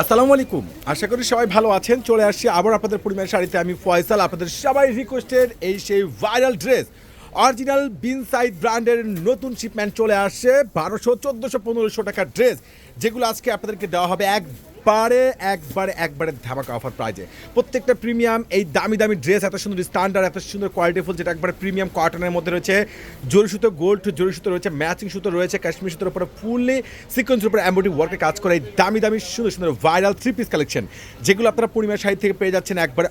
আসসালামু আলাইকুম। আশা করি সবাই ভালো আছেন। চলে আসছি আবার আপনাদের পরিমাণ শাড়িতে। আমি ফয়সাল, আপনাদের সবাই রিকোয়েস্টের এই সেই ভাইরাল ড্রেস অরিজিনাল বিনসাইড ব্র্যান্ডের নতুন শিপমেন্ট চলে আসছে 1200, 1400, 1500 টাকার ড্রেস, যেগুলো আজকে আপনাদেরকে দেওয়া হবে একবারে ধামাকা অফার প্রাইজে। প্রত্যেকটা প্রিমিয়াম এই দামি দামি ড্রেস, এত সুন্দর স্ট্যান্ডার্ড, এত সুন্দর কোয়ালিটিফুল, যেটা একবারে প্রিমিয়াম কটনের মধ্যে রয়েছে। জরি সুতো, গোল্ড জরি সুতো রয়েছে, ম্যাচিং সুতো রয়েছে, কাশ্মীর সুতোর উপরে ফুললি সিকোয়েন্সের উপরে এমব্রয়ডারি ওয়ার্কে কাজ করে এই দামি দামি সুন্দর সুন্দর ভাইরাল 3 পিস কালেকশন, যেগুলো আপনারা পূর্ণিমা শাড়ি থেকে পেয়ে যাচ্ছেন একবারে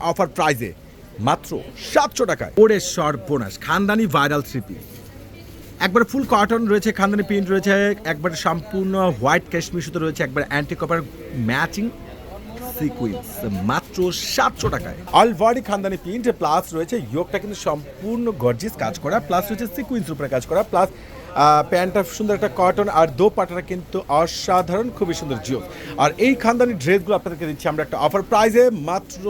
অফার প্রাইজে মাত্র 700 টাকায়। ওরে শর্ট বোনাস খানদানি ভাইরাল 3 পিস, একবারে ফুল কটন রয়েছে, খানদানি প্রিন্ট রয়েছে, একবারে সম্পূর্ণ হোয়াইট কাশ্মীর সুতো রয়েছে, একবারে অ্যান্টি কপার ম্যাচিং সিকুয়েন্স, মাত্র 700 টাকায়। অল বডি খানদানি প্রিন্ট প্লাস রয়েছে ইয়োগটা কিন্তু সম্পূর্ণ গর্জিয়াস কাজ করা, প্লাস রয়েছে সিকুয়েন্স উপরে কাজ করা, প্লাস প্যান্টটা সুন্দর একটা কটন, আর দোপাট্টাটা কিন্তু অসাধারণ, খুবই সুন্দর জিও। আর এই খানদানি ড্রেসগুলো আপনাদেরকে দিচ্ছি আমরা একটা অফার প্রাইজে মাত্র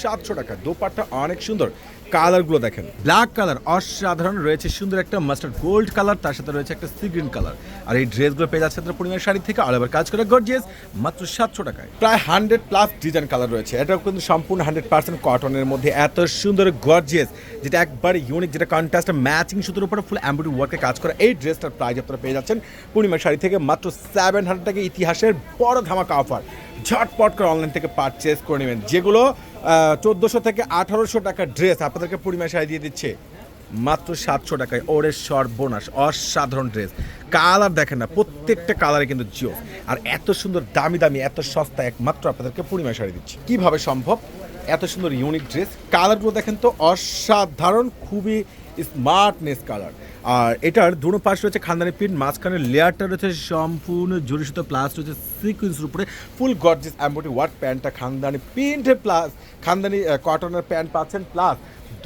700 টাকা। দোপাট্টা অনেক সুন্দর, কালারগুলো দেখেন, ব্ল্যাক কালার অসাধারণ রয়েছে, সুন্দর একটা মাস্টার্ড গোল্ড কালার, তার সাথে রয়েছে একটা সি গ্রিন কালার। আর এই ড্রেসগুলো পেয়ে যাচ্ছে আপনার পূর্ণিমা শাড়ি থেকে অল ওভার কাজ করে গর্জিয়াস, মাত্র 700 টাকায়। প্রায় 100+ ডিজাইন কালার রয়েছে, এটাও কিন্তু সম্পূর্ণ 100% কটনের মধ্যে, এত সুন্দর গর্জিয়াস, যেটা একবারে ইউনিক, যেটা কন্ট্রাস্ট ম্যাচিং সুতোর উপরে ফুল এমব্রয়ডারি ওয়ার্কে কাজ করে। এই ড্রেসটার প্রাইস আপনারা পেয়ে যাচ্ছেন পূর্ণিমা শাড়ি থেকে মাত্র 700 টাকা। ইতিহাসের বড় ধামাকা অফার, ঝটপট করে অনলাইন থেকে পারচেস করে নেবেন। যেগুলো 1400 থেকে 1800 টাকার ড্রেস আপনাদেরকে পূর্ণিমা শাড়ি দিয়ে দিচ্ছে মাত্র 700 টাকায়। ওরে সর্বনাশ, অসাধারণ ড্রেস, কালার দেখেন না, প্রত্যেকটা কালারে কিন্তু জিও। আর এত সুন্দর দামি দামি এত সস্তা একমাত্র আপনাদেরকে পূর্ণিমা শাড়ি দিচ্ছে। কিভাবে সম্ভব? এত সুন্দর ইউনিক ড্রেস, কালারগুলো দেখেন তো অসাধারণ, খুবই স্মার্টনেস কালার। আর এটার দুটো পাশ রয়েছে খানদানি প্রিন্ট, মাঝখানে লেয়ারটা রয়েছে সম্পূর্ণ জরি সুতো, প্লাস রয়েছে সিকুয়েন্সের উপরে ফুল গর্জিয়াস এমব্রয়ডারি ওয়ার্ক, প্যান্টটা খানদানি প্রিন্টে প্লাস খানদানি কটনের প্যান্ট পাচ্ছেন, প্লাস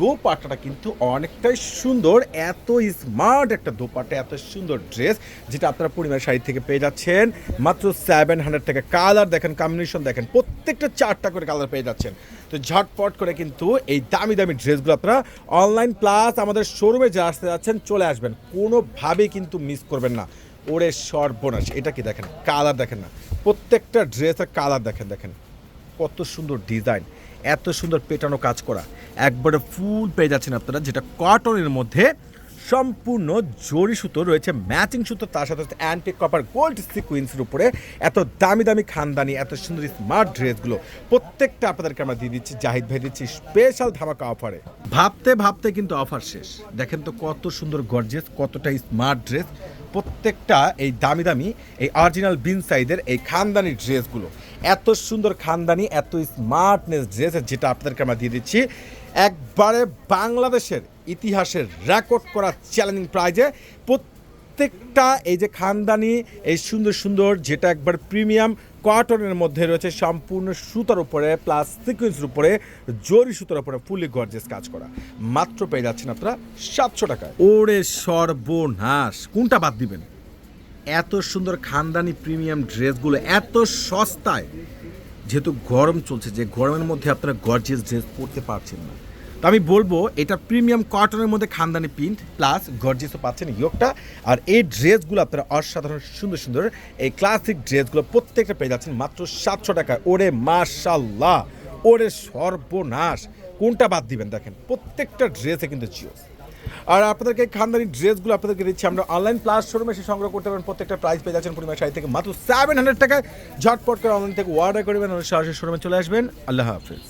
দোপাট্টাটা কিন্তু অনেকটাই সুন্দর, এত স্মার্ট একটা দোপাট্টা, এত সুন্দর ড্রেস, যেটা আপনারা পূর্ণিমার শাড়ি থেকে পেয়ে যাচ্ছেন মাত্র 700 টাকা। কালার দেখেন, কম্বিনেশন দেখেন, প্রত্যেকটা 4টা করে কালার পেয়ে যাচ্ছেন। তো ঝটপট করে কিন্তু এই দামি দামি ড্রেসগুলো আপনারা অনলাইন প্লাস আমাদের শোরুমে যা আসতে যাচ্ছেন চলে আসবেন, কোনোভাবেই কিন্তু মিস করবেন না। ওরে সর্বনাশ, এটা কি দেখেন, কালার দেখেন না, প্রত্যেকটা ড্রেসের কালার দেখেন কত সুন্দর ডিজাইন, এত সুন্দর পেটানো কাজ করা, একবারে ফুল পেয়ে যাচ্ছেন আপনারা, যেটা কটনের মধ্যে সম্পূর্ণ জরি সুতো রয়েছে, ম্যাচিং সুতো, তার সাথে অ্যান্টিক কপার গোল্ড সিকুয়েন্সের উপরে এত দামি দামি খানদানি এত সুন্দর স্মার্ট ড্রেসগুলো প্রত্যেকটা আপনাদেরকে আমরা দিয়ে দিচ্ছি, জাহিদ ভাই দিচ্ছি স্পেশাল ধামাকা অফারে। ভাবতে ভাবতে কিন্তু অফার শেষ। দেখেন তো কত সুন্দর গর্জিয়াস, কতটা স্মার্ট ড্রেস, প্রত্যেকটা এই দামি দামি এই অরিজিনাল বিনসাইডের এই খানদানি ড্রেসগুলো, এত সুন্দর খানদানি এত স্মার্টনেস ড্রেস, যেটা আপনাদেরকে আমরা দিয়ে দিচ্ছি একবারে বাংলাদেশের ইতিহাসের রেকর্ড করা চ্যালেঞ্জিং প্রাইজে। প্রত্যেকটা এই যে খানদানি এই সুন্দর সুন্দর, যেটা একবার প্রিমিয়াম কটনের মধ্যে রয়েছে, সম্পূর্ণ সুতার উপরে প্লাস সিকুয়েন্সের উপরে জরি সুতার উপরে ফুলি গর্জিয়াস কাজ করা, মাত্র পেয়ে যাচ্ছেন আপনারা 700 টাকায়। ওরে সর্বনাশ, কোনটা বাদ দিবেন? এত সুন্দর খানদানি প্রিমিয়াম ড্রেসগুলো এত সস্তায়, যেহেতু গরম চলছে, যে গরমের মধ্যে আপনারা গর্জিয়াস ড্রেস পরতে পারছেন না, তো আমি বলবো এটা প্রিমিয়াম কটনের মধ্যে খানদানি প্রিন্ট প্লাস গর্জিয়াসও পাচ্ছেন ইয়োগটা। আর এই ড্রেসগুলো আপনারা অসাধারণ সুন্দর সুন্দর এই ক্লাসিক ড্রেসগুলো প্রত্যেকটা পেয়ে যাচ্ছেন মাত্র 700 টাকায়। ওরে মাশাল্লাহ, ওরে সর্বনাশ, কোনটা বাদ দিবেন? দেখেন প্রত্যেকটা ড্রেসে কিন্তু জিও। আর আপনাদেরকে খানদানি ড্রেসগুলো আপনাদেরকে দিচ্ছি আমরা অনলাইন প্লাস শোরুমে এসে সংগ্রহ করতে পারেন। প্রত্যেকটা প্রাইস পেয়ে যাচ্ছেন পূর্ণিমা শাড়ি থেকে মাত্র 700 টাকায়। ঝটপট করে অনলাইন থেকে অর্ডার করবেন, সরাসরি শোরুমে চলে আসবেন। আল্লাহ হাফেজ।